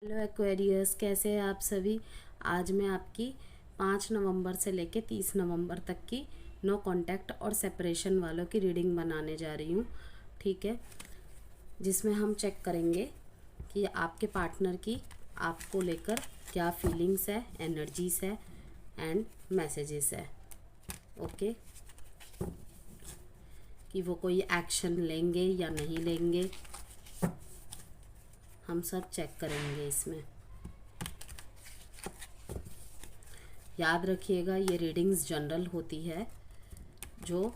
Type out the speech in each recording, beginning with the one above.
Hello Aquarius, कैसे हैं आप सभी। आज मैं आपकी 5 नवंबर से लेके 30 नवंबर तक की नो कांटेक्ट और सेपरेशन वालों की रीडिंग बनाने जा रही हूँ। ठीक है, जिसमें हम चेक करेंगे कि आपके पार्टनर की आपको लेकर क्या फीलिंग्स है, एनर्जीज है एंड मैसेजेस है। ओके, कि वो कोई एक्शन लेंगे या नहीं लेंगे, हम सब चेक करेंगे इसमें। याद रखिएगा, ये रीडिंग्स जनरल होती है, जो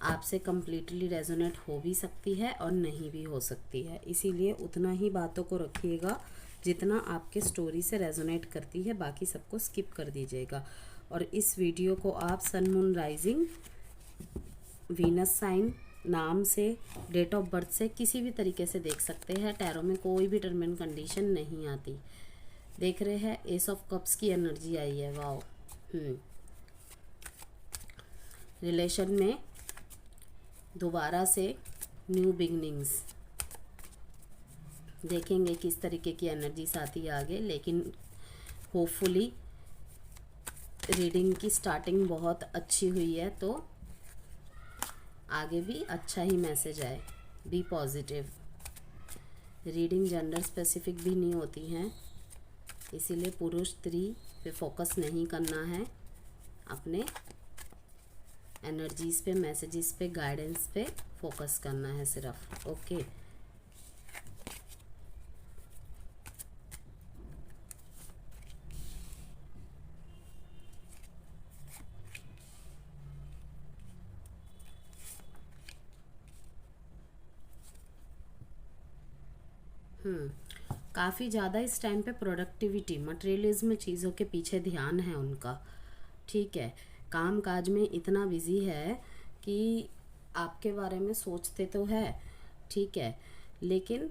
आपसे कम्प्लीटली रेजोनेट हो भी सकती है और नहीं भी हो सकती है। इसीलिए उतना ही बातों को रखिएगा जितना आपके स्टोरी से रेजोनेट करती है, बाकी सबको स्किप कर दीजिएगा। और इस वीडियो को आप sun moon rising, Venus sign, नाम से, डेट ऑफ बर्थ से किसी भी तरीके से देख सकते हैं। टैरो में कोई भी टर्म एंड कंडीशन नहीं आती। देख रहे हैं, एस ऑफ कप्स की एनर्जी आई है। वाओ। रिलेशन में दोबारा से न्यू बिगनिंग्स, देखेंगे किस तरीके की एनर्जीज आती है आगे। लेकिन होपफुली रीडिंग की स्टार्टिंग बहुत अच्छी हुई है, तो आगे भी अच्छा ही मैसेज आए। Be positive. Reading gender specific भी नहीं होती हैं, इसीलिए पुरुष स्त्री पे फोकस नहीं करना है। अपने एनर्जीज पे, मैसेजेस पे, गाइडेंस पे फोकस करना है सिर्फ। ओके, काफ़ी ज़्यादा इस टाइम पे प्रोडक्टिविटी, मटेरियलिज्म, चीज़ों के पीछे ध्यान है उनका। ठीक है, काम काज में इतना बिजी है कि आपके बारे में सोचते तो है, ठीक है, लेकिन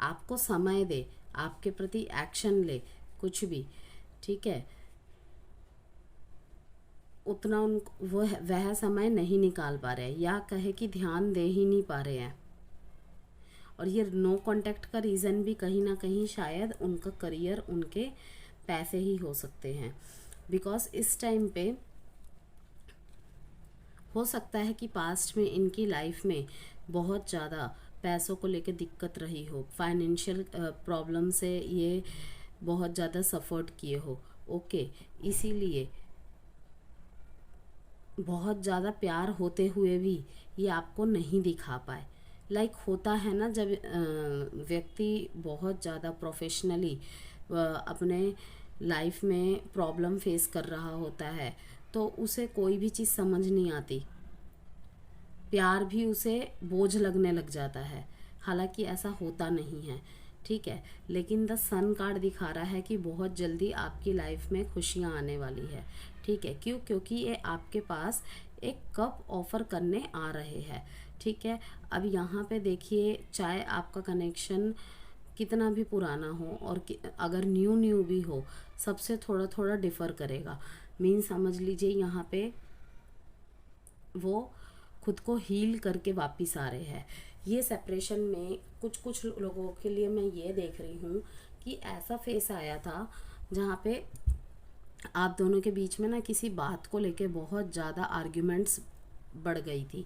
आपको समय दे, आपके प्रति एक्शन ले, कुछ भी, ठीक है, उतना उन वह समय नहीं निकाल पा रहे हैं, या कहे कि ध्यान दे ही नहीं पा रहे हैं। और ये नो कांटेक्ट का रीज़न भी कहीं ना कहीं शायद उनका करियर, उनके पैसे ही हो सकते हैं। बिकॉज इस टाइम पे हो सकता है कि पास्ट में इनकी लाइफ में बहुत ज़्यादा पैसों को लेकर दिक्कत रही हो, फाइनेंशियल प्रॉब्लम से ये बहुत ज़्यादा सफ़र्ड किए हो। ओके, इसीलिए बहुत ज़्यादा प्यार होते हुए भी ये आपको नहीं दिखा पाए। लाइक होता है ना, जब व्यक्ति बहुत ज़्यादा प्रोफेशनली अपने लाइफ में प्रॉब्लम फेस कर रहा होता है, तो उसे कोई भी चीज़ समझ नहीं आती, प्यार भी उसे बोझ लगने लग जाता है। हालांकि ऐसा होता नहीं है, ठीक है, लेकिन द सन कार्ड दिखा रहा है कि बहुत जल्दी आपकी लाइफ में खुशियाँ आने वाली है। ठीक है, क्यों? क्योंकि ये आपके पास एक कप ऑफर करने आ रहे हैं। ठीक है, अब यहाँ पे देखिए, चाहे आपका कनेक्शन कितना भी पुराना हो और अगर न्यू न्यू भी हो, सबसे थोड़ा थोड़ा डिफ़र करेगा। मीन समझ लीजिए, यहाँ पे वो खुद को हील करके वापस आ रहे हैं। ये सेपरेशन में कुछ कुछ लोगों के लिए मैं ये देख रही हूँ कि ऐसा फेस आया था जहाँ पे आप दोनों के बीच में ना किसी बात को लेके बहुत ज़्यादा आर्ग्यूमेंट्स बढ़ गई थी,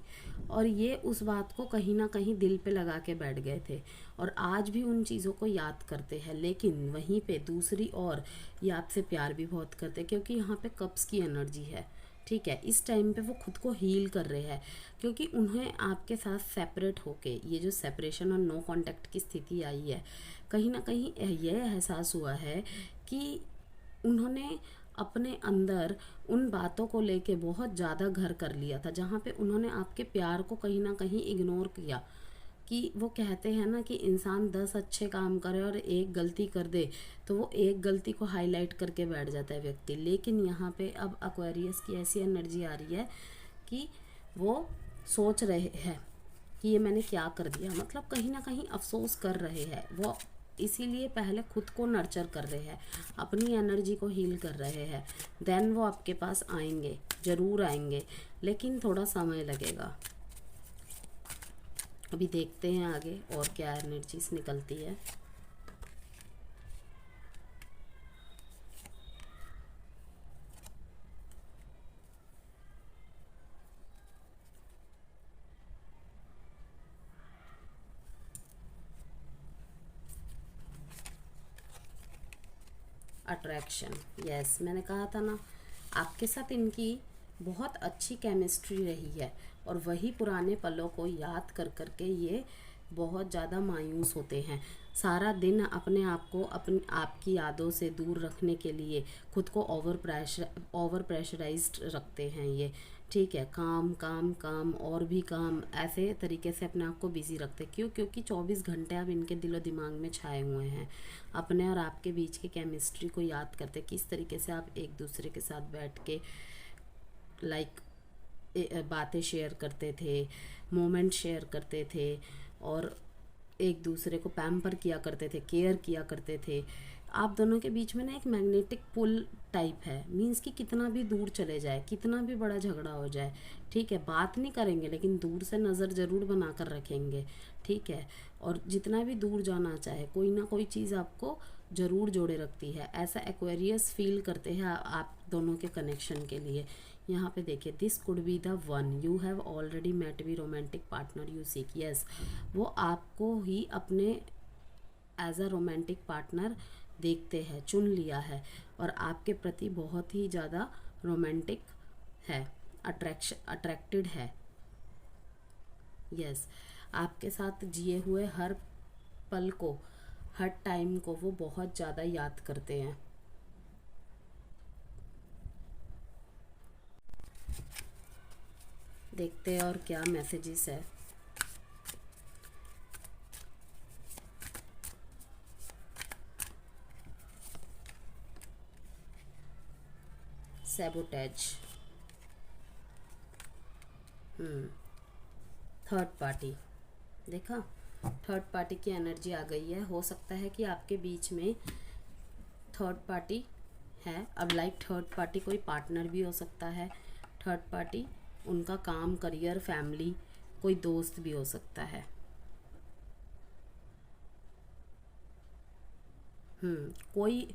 और ये उस बात को कहीं ना कहीं दिल पे लगा के बैठ गए थे और आज भी उन चीज़ों को याद करते हैं। लेकिन वहीं पे दूसरी ओर ये आपसे प्यार भी बहुत करते हैं, क्योंकि यहाँ पे कप्स की एनर्जी है। ठीक है, इस टाइम पे वो खुद को हील कर रहे हैं, क्योंकि उन्हें आपके साथ सेपरेट होके ये जो सेपरेशन और नो कांटेक्ट की स्थिति आई है, कहीं ना कहीं यह एहसास हुआ है कि उन्होंने अपने अंदर उन बातों को लेके बहुत ज़्यादा घर कर लिया था, जहाँ पे उन्होंने आपके प्यार को कहीं ना कहीं इग्नोर किया। कि वो कहते हैं ना कि इंसान 10 अच्छे काम करे और एक गलती कर दे, तो वो एक गलती को हाईलाइट करके बैठ जाता है व्यक्ति। लेकिन यहाँ पे अब एक्वेरियस की ऐसी एनर्जी आ रही है कि वो सोच रहे हैं कि ये मैंने क्या कर दिया, मतलब कहीं ना कहीं अफसोस कर रहे हैं वो। इसीलिए पहले खुद को नर्चर कर रहे हैं, अपनी एनर्जी को हील कर रहे हैं, देन वो आपके पास आएंगे, ज़रूर आएंगे, लेकिन थोड़ा समय लगेगा। अभी देखते हैं आगे और क्या एनर्जीज निकलती है। अट्रैक्शन, यस, मैंने कहा था ना आपके साथ इनकी बहुत अच्छी केमिस्ट्री रही है, और वही पुराने पलों को याद कर कर के ये बहुत ज़्यादा मायूस होते हैं। सारा दिन अपने आप को अपनी आपकी यादों से दूर रखने के लिए खुद को ओवर प्रेशराइज्ड रखते हैं ये। ठीक है, काम काम काम और भी काम, ऐसे तरीके से अपने आप को बिजी रखते हैं। क्यों? क्योंकि 24 घंटे अब इनके दिलो दिमाग में छाए हुए हैं। अपने और आपके बीच की केमिस्ट्री को याद करते, किस तरीके से आप एक दूसरे के साथ बैठ के लाइक बातें शेयर करते थे, मोमेंट शेयर करते थे, और एक दूसरे को पैम्पर किया करते थे, केयर किया करते थे। आप दोनों के बीच में ना एक मैग्नेटिक पुल टाइप है। मीन्स कि कितना भी दूर चले जाए, कितना भी बड़ा झगड़ा हो जाए, ठीक है, बात नहीं करेंगे लेकिन दूर से नज़र ज़रूर बना कर रखेंगे। ठीक है, और जितना भी दूर जाना चाहे, कोई ना कोई चीज़ आपको ज़रूर जोड़े रखती है। ऐसा एक्वेरियस फील करते हैं आप दोनों के कनेक्शन के लिए। यहाँ पे देखिए, this could be the one you have already met we romantic partner you seek. Yes, वो आपको ही अपने एज अ रोमांटिक पार्टनर देखते हैं, चुन लिया है, और आपके प्रति बहुत ही ज़्यादा रोमांटिक है, अट्रैक्टेड है। यस, आपके साथ जिए हुए हर पल को, हर टाइम को वो बहुत ज़्यादा याद करते हैं। देखते हैं और क्या मैसेजेस है। सैबोटेज, थर्ड पार्टी, देखा, थर्ड पार्टी की एनर्जी आ गई है। हो सकता है कि आपके बीच में थर्ड पार्टी है। अब लाइक थर्ड पार्टी कोई पार्टनर भी हो सकता है, थर्ड पार्टी उनका काम, करियर, फैमिली, कोई दोस्त भी हो सकता है। कोई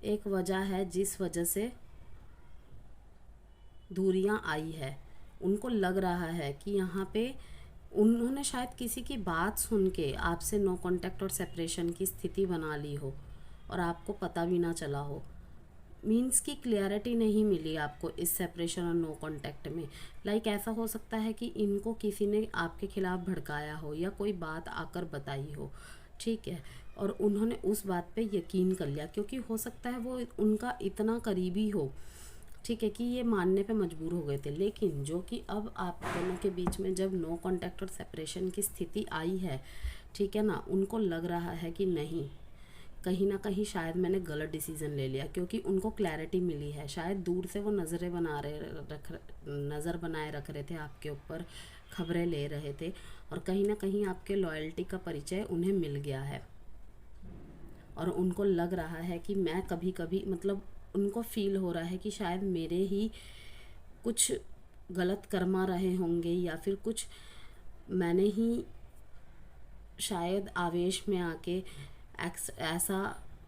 एक वजह है जिस वजह से दूरियां आई है। उनको लग रहा है कि यहाँ पे उन्होंने शायद किसी की बात सुन के आपसे नो कांटेक्ट और सेपरेशन की स्थिति बना ली हो, और आपको पता भी ना चला हो। मीन्स की क्लियरिटी नहीं मिली आपको इस सेपरेशन और नो कांटेक्ट में। लाइक ऐसा हो सकता है कि इनको किसी ने आपके खिलाफ भड़काया हो, या कोई बात आकर बताई हो, ठीक है, और उन्होंने उस बात पे यकीन कर लिया, क्योंकि हो सकता है वो उनका इतना करीबी हो, ठीक है, कि ये मानने पे मजबूर हो गए थे। लेकिन जो कि अब आप दोनों के बीच में जब नो कांटेक्ट और सेपरेशन की स्थिति आई है, ठीक है ना, उनको लग रहा है कि नहीं, कहीं ना कहीं शायद मैंने गलत डिसीजन ले लिया, क्योंकि उनको क्लैरिटी मिली है। शायद दूर से वो नज़र बनाए रख रहे थे आपके ऊपर, खबरें ले रहे थे, और कहीं ना कहीं आपके लॉयल्टी का परिचय उन्हें मिल गया है, और उनको लग रहा है कि मैं कभी कभी, मतलब उनको फील हो रहा है कि शायद मेरे ही कुछ गलत कर्मा रहे होंगे, या फिर कुछ मैंने ही शायद आवेश में आके ऐसा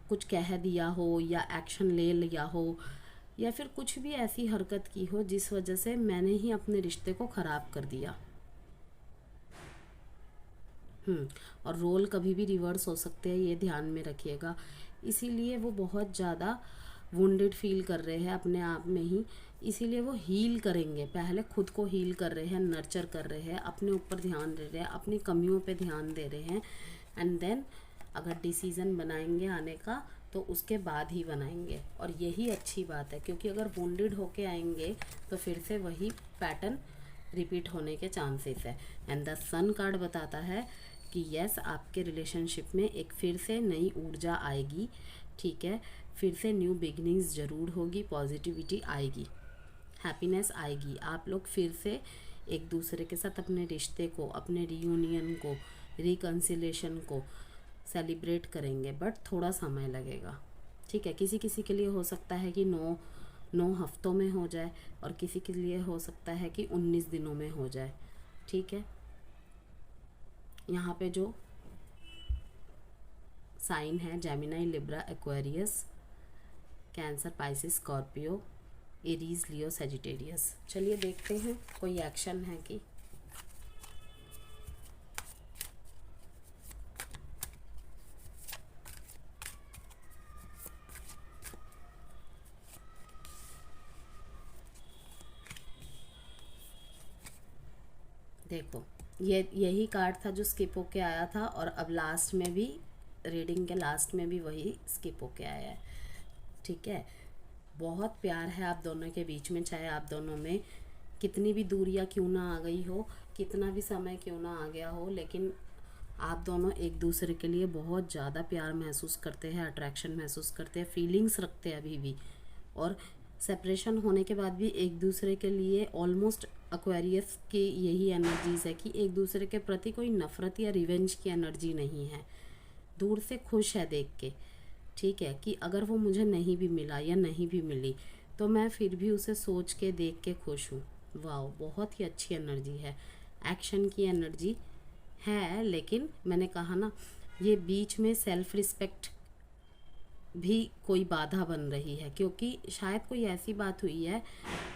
कुछ कह दिया हो, या एक्शन ले लिया हो, या फिर कुछ भी ऐसी हरकत की हो जिस वजह से मैंने ही अपने रिश्ते को ख़राब कर दिया। और रोल कभी भी रिवर्स हो सकते हैं, ये ध्यान में रखिएगा। इसीलिए वो बहुत ज़्यादा वुंडेड फील कर रहे हैं अपने आप में ही। इसीलिए वो हील करेंगे, पहले खुद को हील कर रहे हैं, नर्चर कर रहे हैं, अपने ऊपर ध्यान दे रहे हैं, अपनी कमियों पे ध्यान दे रहे हैं, एंड देन अगर डिसीज़न बनाएंगे आने का तो उसके बाद ही बनाएंगे। और यही अच्छी बात है, क्योंकि अगर वुंडेड होके आएंगे तो फिर से वही पैटर्न रिपीट होने के चांसेस है। एंड द सन कार्ड बताता है कि यस, आपके रिलेशनशिप में एक फिर से नई ऊर्जा आएगी, ठीक है, फिर से न्यू बिगनिंग्स ज़रूर होगी, पॉजिटिविटी आएगी, हैप्पीनेस आएगी। आप लोग फिर से एक दूसरे के साथ अपने रिश्ते को, अपने रियूनियन को, रिकन्सिलेशन को सेलिब्रेट करेंगे, बट थोड़ा समय लगेगा, ठीक है। किसी किसी के लिए हो सकता है कि 9 हफ्तों में हो जाए, और किसी के लिए हो सकता है कि 19 दिनों में हो जाए, ठीक है। यहाँ पे जो साइन है Gemini, Libra, Aquarius, Cancer, Pisces, Scorpio, Aries, Leo, Sagittarius. चलिए देखते हैं कोई एक्शन है कि देखो, ये यही कार्ड था जो स्किप होके आया था, और अब लास्ट में भी, रीडिंग के लास्ट में भी वही स्किप होके आया है। ठीक है, बहुत प्यार है आप दोनों के बीच में, चाहे आप दोनों में कितनी भी दूरियां क्यों ना आ गई हो, कितना भी समय क्यों ना आ गया हो, लेकिन आप दोनों एक दूसरे के लिए बहुत ज़्यादा प्यार महसूस करते हैं, अट्रैक्शन महसूस करते हैं, फीलिंग्स रखते हैं अभी भी, और सेपरेशन होने के बाद भी एक दूसरे के लिए ऑलमोस्ट, एक्वेरियस की यही एनर्जीज है कि एक दूसरे के प्रति कोई नफ़रत या रिवेंज की एनर्जी नहीं है, दूर से खुश है देख के। ठीक है, कि अगर वो मुझे नहीं भी मिला या नहीं भी मिली तो मैं फिर भी उसे सोच के देख के खुश हूँ। वाह, बहुत ही अच्छी एनर्जी है, एक्शन की एनर्जी है। लेकिन मैंने कहा ना, ये बीच में सेल्फ रिस्पेक्ट भी कोई बाधा बन रही है, क्योंकि शायद कोई ऐसी बात हुई है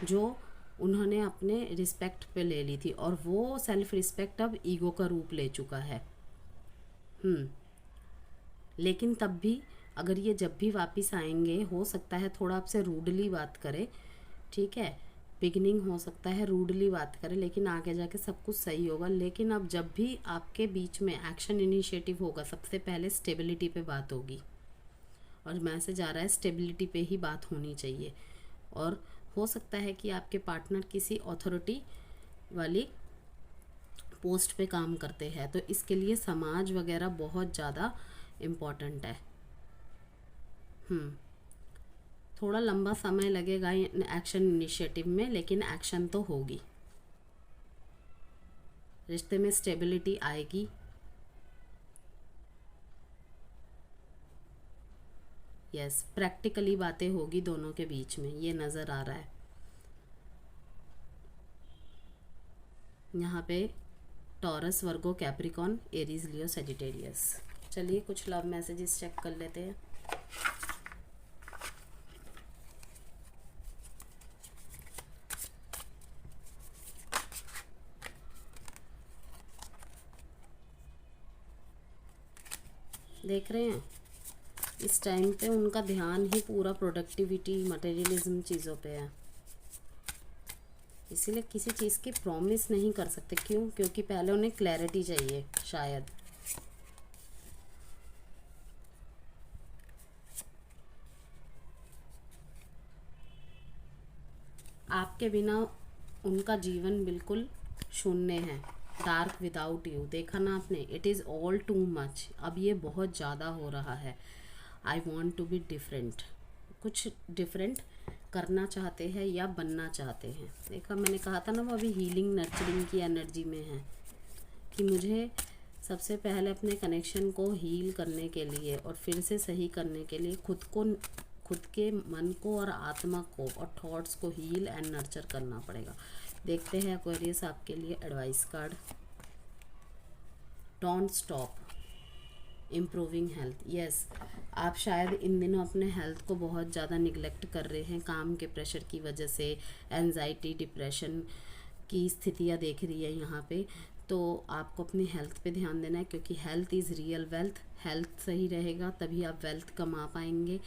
जो उन्होंने अपने रिस्पेक्ट पे ले ली थी, और वो सेल्फ रिस्पेक्ट अब ईगो का रूप ले चुका है। लेकिन तब भी अगर ये जब भी वापस आएंगे, हो सकता है थोड़ा आपसे रूडली बात करे। ठीक है, बिगनिंग हो सकता है रूडली बात करे, लेकिन आगे जाके सब कुछ सही होगा। लेकिन अब जब भी आपके बीच में एक्शन इनिशिएटिव होगा, सबसे पहले स्टेबिलिटी पे बात होगी, और मैसेज आ रहा है स्टेबिलिटी पे ही बात होनी चाहिए। और हो सकता है कि आपके पार्टनर किसी अथॉरिटी वाली पोस्ट पे काम करते हैं, तो इसके लिए समाज वगैरह बहुत ज़्यादा इम्पॉर्टेंट है। थोड़ा लंबा समय लगेगा एक्शन इनिशिएटिव में, लेकिन एक्शन तो होगी, रिश्ते में स्टेबिलिटी आएगी। यस, प्रैक्टिकली बातें होगी दोनों के बीच में, ये नज़र आ रहा है। यहाँ पे टॉरस, वर्गो, कैप्रिकॉन, एरीज, लियो, सेजिटेरियस। चलिए कुछ लव मैसेजेस चेक कर लेते हैं। देख रहे हैं, इस टाइम पे उनका ध्यान ही पूरा प्रोडक्टिविटी, मटेरियलिज्म चीज़ों पे है, इसीलिए किसी चीज़ की प्रॉमिस नहीं कर सकते। क्यों? क्योंकि पहले उन्हें क्लैरिटी चाहिए शायद। आपके बिना उनका जीवन बिल्कुल शून्य है, डार्क विदाउट यू। देखा ना आपने, it is all too much. अब ये बहुत ज़्यादा हो रहा है। I want to be different, कुछ डिफरेंट करना चाहते हैं या बनना चाहते हैं। देखा, मैंने कहा था ना, वो अभी हीलिंग नर्चरिंग की एनर्जी में है, कि मुझे सबसे पहले अपने कनेक्शन को हील करने के लिए और फिर से सही करने के लिए खुद के मन को और आत्मा को और थॉट्स को हील एंड नर्चर करना पड़ेगा। देखते हैं एक्वेरियस आपके लिए advice card. Don't stop improving health. Yes, आप शायद इन दिनों अपने हेल्थ को बहुत ज़्यादा निगलेक्ट कर रहे हैं, काम के प्रेशर की वजह से, एंजाइटी, डिप्रेशन की स्थितियाँ देख रही है यहाँ पे। तो आपको अपनी हेल्थ पे ध्यान देना है, क्योंकि health is real wealth. Health सही रहेगा तभी आप वेल्थ कमा पाएंगे।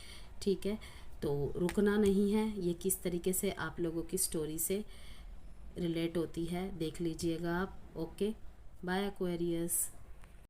ठीक है, तो रुकना नहीं है। ये किस तरीके से आप लोगों की स्टोरी से रिलेट होती है देख लीजिएगा आप। Okay, bye Aquarius.